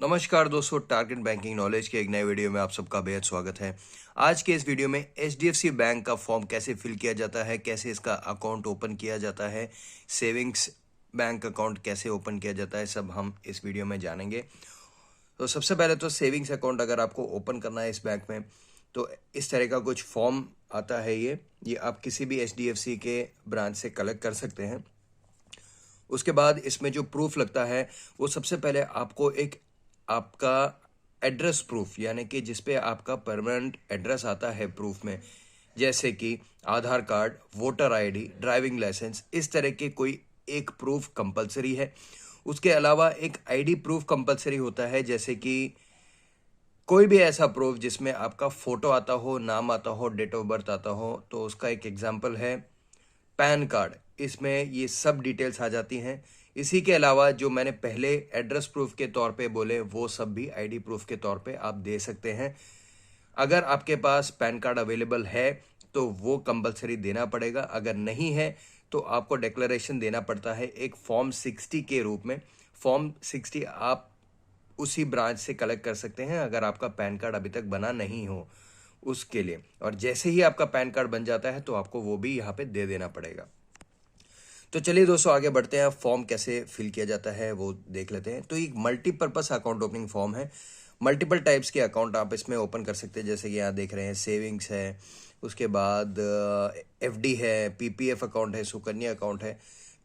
नमस्कार दोस्तों, target banking knowledge के एक नए वीडियो में आप सबका बेहद स्वागत है। आज के इस वीडियो में एचडीएफसी बैंक का फॉर्म कैसे फिल किया जाता है, कैसे इसका अकाउंट ओपन किया जाता है, सेविंग्स बैंक अकाउंट कैसे ओपन किया जाता है, सब हम इस वीडियो में जानेंगे। तो सबसे पहले तो सेविंग्स अकाउंट अगर आपको ओपन करना है इस बैंक में, तो इस तरह का कुछ फॉर्म आता है। ये आप किसी भी एचडीएफसी के ब्रांच से कलेक्ट कर सकते हैं। उसके बाद इसमें जो प्रूफ लगता है वो सबसे पहले आपको एक आपका एड्रेस प्रूफ, यानी कि जिस पे आपका परमानेंट एड्रेस आता है प्रूफ में, जैसे कि Aadhaar card, voter ID, driving licence, इस तरह के कोई एक प्रूफ कंपलसरी है। उसके अलावा एक आईडी प्रूफ कंपलसरी होता है, जैसे कि कोई भी ऐसा प्रूफ जिसमें आपका फोटो आता हो, नाम आता हो, डेट ऑफ बर्थ आता हो। तो उसका एक एग्जांपल है पैन कार्ड, इसमें ये सब डिटेल्स आ जाती हैं। इसी के अलावा जो मैंने पहले एड्रेस प्रूफ के तौर पे बोले, वो सब भी आईडी प्रूफ के तौर पे आप दे सकते हैं। अगर आपके पास पैन कार्ड अवेलेबल है तो वो कंपलसरी देना पड़ेगा, अगर नहीं है तो आपको डिक्लेरेशन देना पड़ता है एक फॉर्म 60 के रूप में। फॉर्म 60 आप उसी ब्रांच से कलेक्ट कर सकते हैं अगर आपका पैन कार्ड अभी तक बना नहीं हो उसके लिए। और जैसे ही आपका पैन कार्ड बन जाता है तो आपको वो भी यहाँ पे दे देना पड़ेगा। तो चलिए दोस्तों, आगे बढ़ते हैं। फॉर्म कैसे फिल किया जाता है वो देख लेते हैं। तो एक मल्टीपर्पस अकाउंट ओपनिंग फॉर्म है। मल्टीपल टाइप्स के अकाउंट आप इसमें ओपन कर सकते हैं, जैसे कि यहाँ देख रहे हैं सेविंग्स है, उसके बाद एफडी है, पीपीएफ अकाउंट है, सुकन्या अकाउंट है।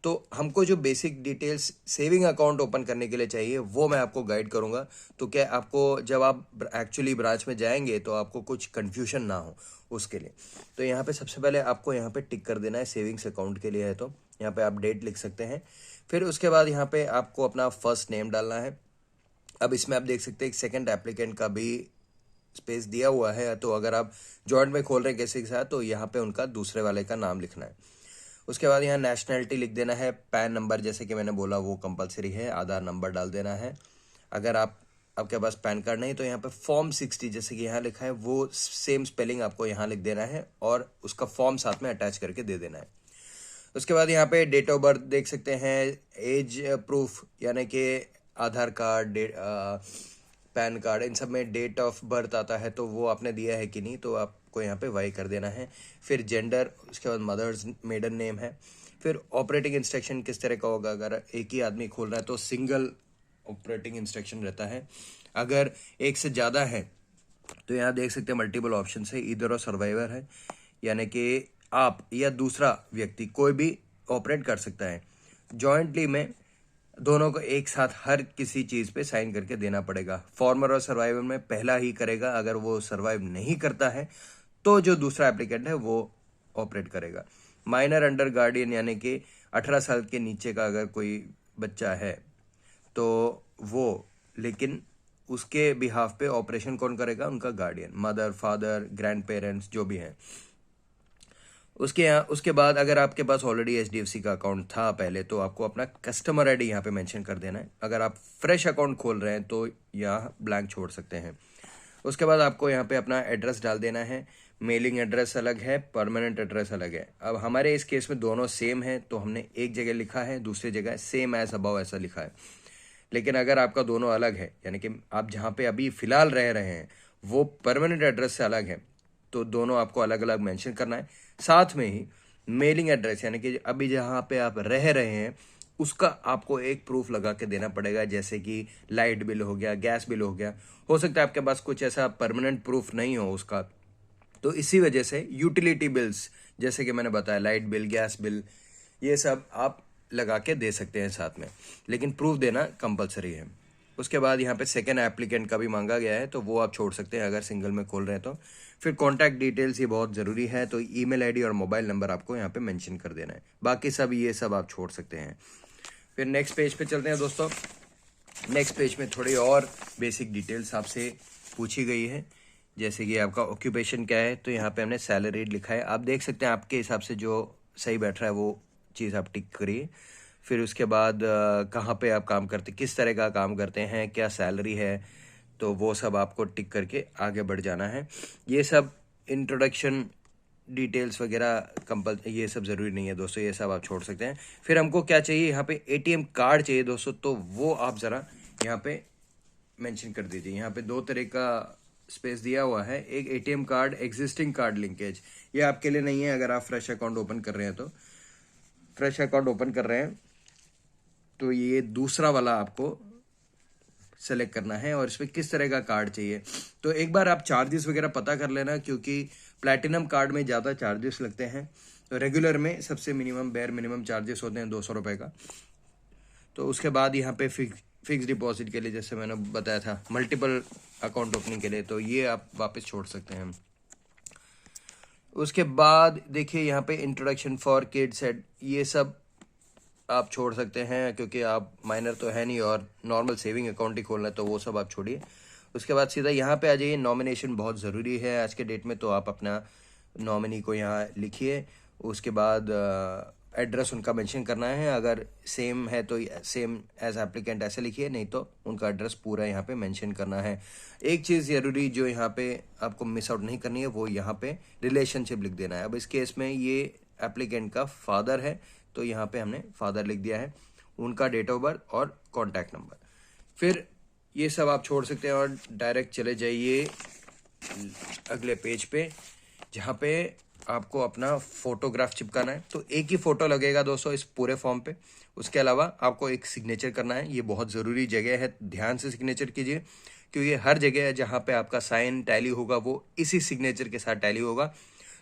तो हमको जो basic details saving account open करने के लिए चाहिए वो मैं आपको गाइड करूंगा। तो क्या आपको जब आप एक्चुअली ब्रांच में जाएंगे तो आपको कुछ कन्फ्यूजन ना हो उसके लिए। तो यहाँ पे सबसे पहले आपको यहाँ पे टिक कर देना है, सेविंग्स अकाउंट के लिए है तो यहाँ पे आप डेट लिख सकते हैं। फिर उसके बाद यहाँ पे आपको अपना फर्स्ट नेम डालना है। अब इसमें आप देख सकते हैं एक सेकंड एप्लीकेंट का भी स्पेस दिया हुआ है। तो अगर आप जॉइंट में खोल रहे हैं किसी के साथ तो यहाँ पे उनका दूसरे वाले का नाम लिखना है। उसके बाद यहाँ नेशनैलिटी लिख देना है। पैन नंबर जैसे कि मैंने बोला वो कंपलसरी है। आधार नंबर डाल देना है। अगर आपके पास पैन कार्ड नहीं तो यहाँ पे फॉर्म 60 जैसे कि यहाँ लिखा है वो सेम स्पेलिंग आपको यहाँ लिख देना है और उसका फॉर्म साथ में अटैच करके दे देना है। उसके बाद यहाँ पे डेट ऑफ बर्थ देख सकते हैं, एज प्रूफ यानी कि आधार कार्ड, पैन कार्ड, इन सब में डेट ऑफ बर्थ आता है तो वो आपने दिया है कि नहीं, तो आपको यहाँ पे वाई कर देना है। फिर जेंडर, उसके बाद मदर्स मेडन नेम है। फिर ऑपरेटिंग इंस्ट्रक्शन किस तरह का होगा, अगर एक ही आदमी खोल रहा है तो सिंगल ऑपरेटिंग इंस्ट्रक्शन रहता है। अगर एक से ज़्यादा है तो यहाँ देख सकते हैं मल्टीपल ऑप्शन है, इधर और सर्वाइवर है, यानी कि आप या दूसरा व्यक्ति कोई भी ऑपरेट कर सकता है। जॉइंटली में दोनों को एक साथ हर किसी चीज़ पे साइन करके देना पड़ेगा। फॉर्मर और सर्वाइवर में पहला ही करेगा, अगर वो सर्वाइव नहीं करता है तो जो दूसरा एप्लीकेंट है वो ऑपरेट करेगा। माइनर अंडर गार्डियन यानी कि 18 साल के नीचे का अगर कोई बच्चा है तो वो, लेकिन उसके बिहाफ पे ऑपरेशन कौन करेगा, उनका guardian, mother, father, grand parents जो भी हैं। उसके बाद अगर आपके पास ऑलरेडी एचडीएफसी का अकाउंट था पहले तो आपको अपना कस्टमर आईडी यहाँ पे मेंशन कर देना है। अगर आप फ्रेश अकाउंट खोल रहे हैं तो यहाँ ब्लैंक छोड़ सकते हैं। उसके बाद आपको यहाँ पे अपना एड्रेस डाल देना है। मेलिंग एड्रेस अलग है, परमानेंट एड्रेस अलग है। अब हमारे इस केस में दोनों सेम है तो हमने एक जगह लिखा है, दूसरी जगह सेम एज अबव ऐसा लिखा है। लेकिन अगर आपका दोनों अलग है, यानी कि आप जहाँ पे अभी फ़िलहाल रह रहे हैं वो परमानेंट एड्रेस से अलग है, तो दोनों आपको अलग अलग मेंशन करना है। साथ में ही मेलिंग एड्रेस यानी कि अभी जहाँ पे आप रह रहे हैं उसका आपको एक प्रूफ लगा के देना पड़ेगा, जैसे कि लाइट बिल हो गया, गैस बिल हो गया। हो सकता है आपके पास कुछ ऐसा परमानेंट प्रूफ नहीं हो उसका, तो इसी वजह से यूटिलिटी बिल्स जैसे कि मैंने बताया, लाइट बिल, गैस बिल, ये सब आप लगा के दे सकते हैं साथ में, लेकिन प्रूफ देना कंपलसरी है। उसके बाद यहाँ पे सेकेंड एप्लीकेंट का भी मांगा गया है तो वो आप छोड़ सकते हैं अगर सिंगल में खोल रहे हैं तो। फिर कॉन्टैक्ट डिटेल्स ये बहुत ज़रूरी है, तो ईमेल आईडी और मोबाइल नंबर आपको यहाँ पे मेंशन कर देना है। बाकी सब ये सब आप छोड़ सकते हैं। फिर नेक्स्ट पेज पे चलते हैं दोस्तों। नेक्स्ट पेज में थोड़ी और बेसिक डिटेल्स आपसे पूछी गई है, जैसे कि आपका ऑक्यूपेशन क्या है, तो यहाँ पे हमने सैलरी लिखा है। आप देख सकते हैं आपके हिसाब से जो सही बैठ रहा है वो चीज़ आप टिक करिए। फिर उसके बाद कहाँ पे आप काम करते, किस तरह का काम करते हैं, क्या सैलरी है, तो वो सब आपको टिक करके आगे बढ़ जाना है। ये सब इंट्रोडक्शन डिटेल्स वगैरह ये सब ज़रूरी नहीं है दोस्तों, ये सब आप छोड़ सकते हैं। फिर हमको क्या चाहिए, यहाँ पे एटीएम कार्ड चाहिए दोस्तों, तो वो आप ज़रा यहाँ पे मेंशन कर दीजिए। यहाँ पे दो तरह का स्पेस दिया हुआ है, एक ATM card existing card linkage, ये आपके लिए नहीं है। अगर आप फ्रेश अकाउंट ओपन कर रहे हैं तो फ्रेश अकाउंट ओपन कर रहे हैं तो ये दूसरा वाला आपको सेलेक्ट करना है और इसमें किस तरह का कार्ड चाहिए। तो एक बार आप चार्जेस वगैरह पता कर लेना, क्योंकि प्लैटिनम कार्ड में ज़्यादा चार्जेस लगते हैं। तो रेगुलर में सबसे बेयर मिनिमम चार्जेस होते हैं 200 रुपये का। तो उसके बाद यहाँ पे फिक्स डिपॉजिट के लिए, जैसे मैंने बताया था, मल्टीपल अकाउंट ओपनिंग के लिए, तो ये आप वापस छोड़ सकते हैं। उसके बाद देखिए यहाँ पे इंट्रोडक्शन फॉर किड्स एड, ये सब आप छोड़ सकते हैं, क्योंकि आप माइनर तो है नहीं और नॉर्मल सेविंग अकाउंट ही खोलना है, तो वो सब आप छोड़िए। उसके बाद सीधा यहाँ पे आ जाइए। नॉमिनेशन बहुत ज़रूरी है आज के डेट में, तो आप अपना नॉमिनी को यहाँ लिखिए। उसके बाद एड्रेस उनका मेंशन करना है, अगर सेम है तो सेम एज एप्लीकेंट ऐसे लिखिए, नहीं तो उनका एड्रेस पूरा यहाँ पे मेंशन करना है। एक चीज़ ज़रूरी जो यहाँ पे आपको मिस आउट नहीं करनी है, वो यहाँ पे रिलेशनशिप लिख देना है। अब इस केस में ये एप्लीकेंट का फादर है, तो यहाँ पे हमने फादर लिख दिया है, उनका डेट ऑफ बर्थ और कॉन्टैक्ट नंबर। फिर ये सब आप छोड़ सकते हैं और डायरेक्ट चले जाइए अगले पेज पे, जहाँ पे आपको अपना फोटोग्राफ चिपकाना है। तो एक ही फोटो लगेगा दोस्तों इस पूरे फॉर्म पे। उसके अलावा आपको एक सिग्नेचर करना है, ये बहुत ज़रूरी जगह है, ध्यान से सिग्नेचर कीजिए, क्योंकि हर जगह जहाँ पे आपका साइन टैली होगा वो इसी सिग्नेचर के साथ टैली होगा।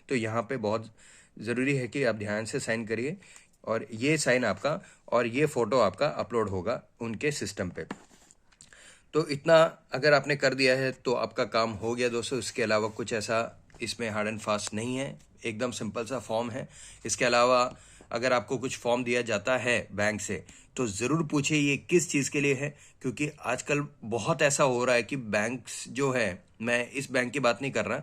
तो यहाँ पे बहुत ज़रूरी है कि आप ध्यान से साइन करिए, और ये साइन आपका और ये फ़ोटो आपका अपलोड होगा उनके सिस्टम पे। तो इतना अगर आपने कर दिया है तो आपका काम हो गया दोस्तों। इसके अलावा कुछ ऐसा इसमें हार्ड एंड फास्ट नहीं है, एकदम सिंपल सा फॉर्म है। इसके अलावा अगर आपको कुछ फॉर्म दिया जाता है बैंक से, तो ज़रूर पूछिए ये किस चीज़ के लिए है, क्योंकि आजकल बहुत ऐसा हो रहा है कि बैंक्स जो है, मैं इस बैंक की बात नहीं कर रहा,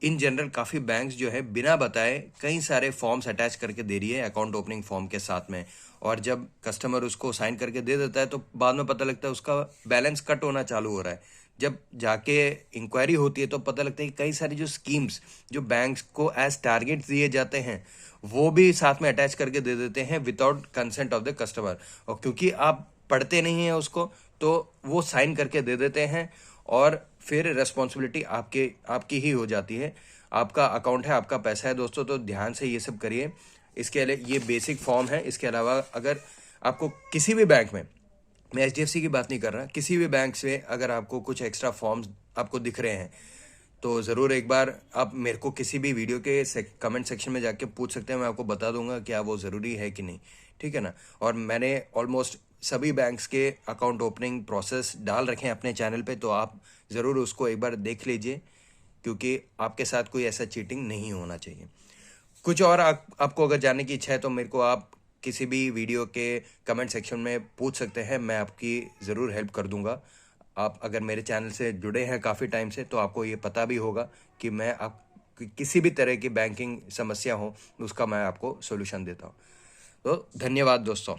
इन जनरल काफ़ी बैंक्स जो है बिना बताए कई सारे फॉर्म्स अटैच करके दे रही है अकाउंट ओपनिंग फॉर्म के साथ में, और जब कस्टमर उसको साइन करके दे देता है तो बाद में पता लगता है उसका बैलेंस कट होना चालू हो रहा है। जब जाके इंक्वायरी होती है तो पता लगता है कि कई सारी जो स्कीम्स जो बैंक्स को एज टारगेट दिए जाते हैं, वो भी साथ में अटैच करके दे देते हैं without consent of the customer. और क्योंकि आप पढ़ते नहीं हैं उसको, तो वो साइन करके दे देते हैं और फिर रेस्पॉन्सिबिलिटी आपकी ही हो जाती है। आपका अकाउंट है, आपका पैसा है दोस्तों, तो ध्यान से ये सब करिए। इसके लिए ये बेसिक फॉर्म है। इसके अलावा अगर आपको किसी भी बैंक में, मैं एचडीएफसी की बात नहीं कर रहा, किसी भी बैंक से अगर आपको कुछ एक्स्ट्रा फॉर्म्स आपको दिख रहे हैं, तो ज़रूर एक बार आप मेरे को किसी भी वीडियो के कमेंट सेक्शन में जाके पूछ सकते हैं, मैं आपको बता दूंगा क्या वो ज़रूरी है कि नहीं, ठीक है ना। और मैंने ऑलमोस्ट सभी बैंक्स के अकाउंट ओपनिंग प्रोसेस डाल रखे हैं अपने चैनल पे, तो आप ज़रूर उसको एक बार देख लीजिए, क्योंकि आपके साथ कोई ऐसा चीटिंग नहीं होना चाहिए। कुछ और आपको अगर जानने की इच्छा है तो मेरे को आप किसी भी वीडियो के कमेंट सेक्शन में पूछ सकते हैं, मैं आपकी ज़रूर हेल्प कर दूंगा। आप अगर मेरे चैनल से जुड़े हैं काफ़ी टाइम से, तो आपको ये पता भी होगा कि मैं आप किसी भी तरह की बैंकिंग समस्या हो उसका मैं आपको सोल्यूशन देता हूँ। तो धन्यवाद दोस्तों।